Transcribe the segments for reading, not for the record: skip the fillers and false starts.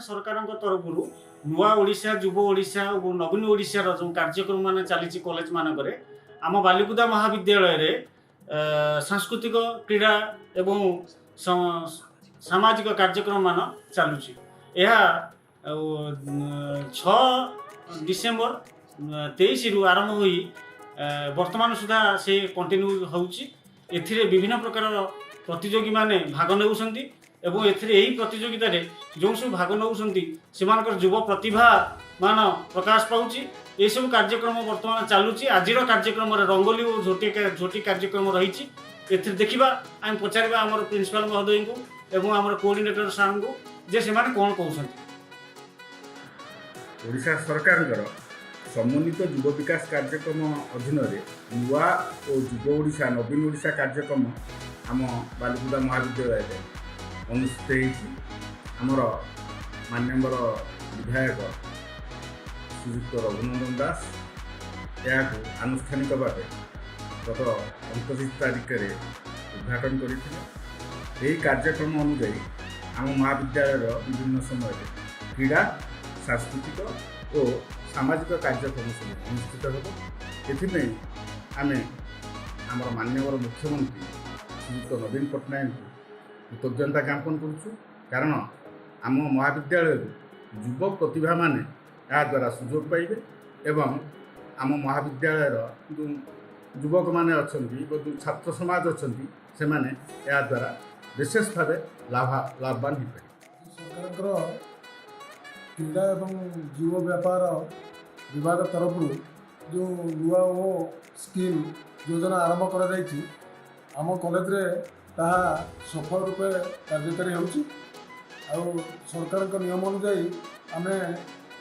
सरकार तरफ नुआ ओडिशा युव ओडिशा और नवीन ओडिशार जो कार्यक्रम मान चली कॉलेज मानक आम बालिकुदा महाविद्यालय रे सांस्कृतिक क्रीड़ा एवं सामाजिक कार्यक्रम मान चलुची। यह 6 डिसेम्बर 23 रु आरंभ हुई वर्तमान सुधा से कंटिन्यू होउची। एथिरे विभिन्न प्रकार प्रतियोगी माने भाग नेउछंती एवं एथिरे एही प्रतियोगिता रे जो सब भाग नेउछंती सेमानकर युव प्रतिभा मान प्रकाश पाउची। ए सब कार्यक्रम वर्तमान चालुची। आजिर कार्यक्रम रे रंगोली और झोटी कार्यक्रम रही। एथिरे देखिबा आम पचारिबा हमर प्रिंसिपल महोदय को एवं हमर कोऑर्डिनेटर सार को जे सेमाने कोन कहउछंती। ओडिशा सरकार समन्वित युव विकास कार्यक्रम अधीन नुआ और युव ओडिशा नवीन ओडिशा कार्यक्रम आम बालिकुदा महाविद्यालय अनुष्ठित होमर मान्यवर विधायक श्रीयुक्त रघुनंदन दास यह आनुष्ठानिक भाव गत 29 तारिख में उद्घाटन करते। कार्यक्रम अनुजाई आम महाविद्यालय विभिन्न समय क्रीड़ा सांस्कृतिक और सामाजिक कार्यक्रम सब अनुष्ठित हो। आम आमर मान्यवर मुख्यमंत्री श्रीयुक्त नवीन पट्टनायक को कृतज्ञता ज्ञापन करुँ। कारण आम महाविद्यालय युव प्रतिभा माने या द्वारा सुजोग पाइबे एवं आम महाविद्यालय जो युवक माने अछंती जो छात्र समाज अछंती से माने या द्वारा विशेष भाव लाभवान हो पाए। सरकार क्रीड़ा एवं युव व्यापार विभाग तरफ जो नुआ ओ स्कीम योजना आरंभ कर आम कॉलेज रे ताहा सफल रूपे कार्यकारी होउची। सरकार नियम अनुजाई आम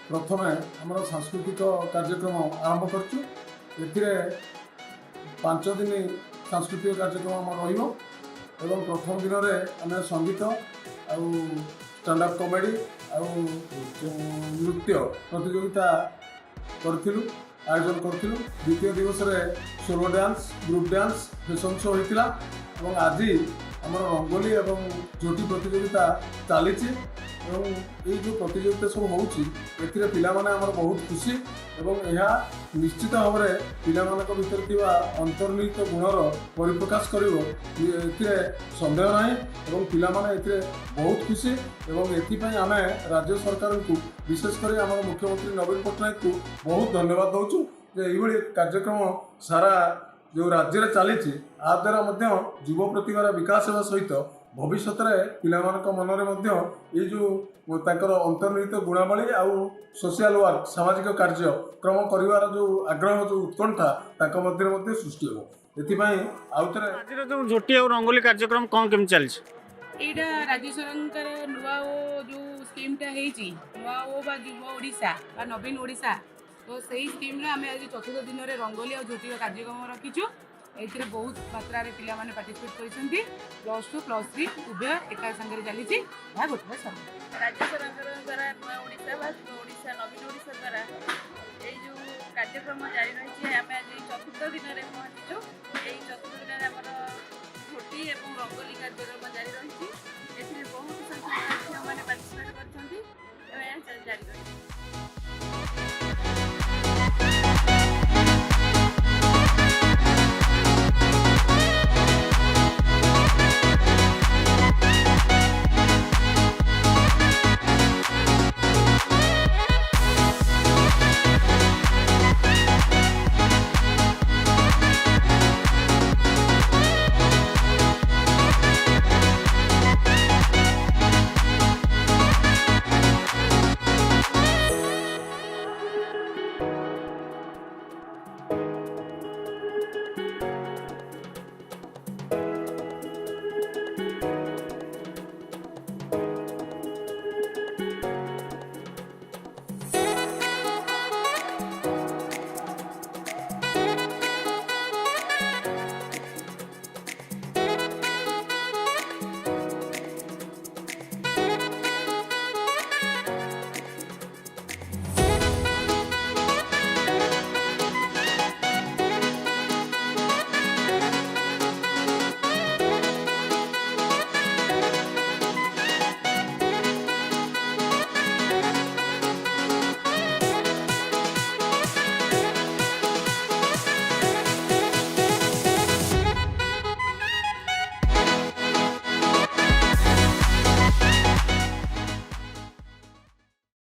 प्रथम आम सांस्कृतिक कार्यक्रम आरंभ करचु। एथिरे 5 दिन सांस्कृतिक कार्यक्रम आम रहिबो एवं प्रथम दिन में आम संगीत आउ स्टैंड अप कॉमेडी आउ नृत्य प्रतियोगिता करथिलु आयोजन करथिलु। द्वितीय दिवस रे solo dance group dance fashion show होइतिला एवं आज आम रंगोली एवं झोटी प्रतियोगिता चली। ये जो प्रतियोगिता सब होउची एथिरे पिला माने हमर बहुत खुशी एवं यह निश्चित भाव में पिला मानक भीतर थिबा अंतर्निहित गुणर परिप्रकाश करिवो एथिरे संदेह नाही एवं पिला माने एथिरे बहुत खुशी एवं एथिपई आमे राज्य सरकार को विशेष कर हमर मुख्यमंत्री नवीन पट्टनायक को बहुत धन्यवाद दउछु जे एभली कार्यक्रम सारा जो राज्य में चली आ द्वारा युव प्रतिभार विकास होगा सहित भविष्य में पिलामानक मनरे ये जो अंतर्निहित गुणावली आउ सोशल वर्क सामाजिक कार्यक्रम कर जो आग्रह जो उत्कंठा सृष्टि हो। आज जो झोटी और रंगोली कार्यक्रम कौन केम चल एटा राज्य सरकार नुआ ओ जो स्कीमटा है नुआ ओ बा युव ओडिशा बा नवीन ओडिशा तो सही स्कीम आम आज 4th दिन में रंगोली और झोटी कार्यक्रम रखीचु। ए बहुत मात्रा पिला माने पार्टिसिपेट करछंती। +2 +3 उभय एका संगे चली गोटे सर राज्य सरकार द्वारा नुआ ओडिशा बा ओडिशा नवीन ओडिशा द्वारा ये जो कार्यक्रम जारी रही आम आज 4th दिन में पहुँचीचु। यही 4th दिन में आमर झोटी और रंगोली कार्यक्रम जारी रही बहुत संख्या मैंने पार्टिसिपेट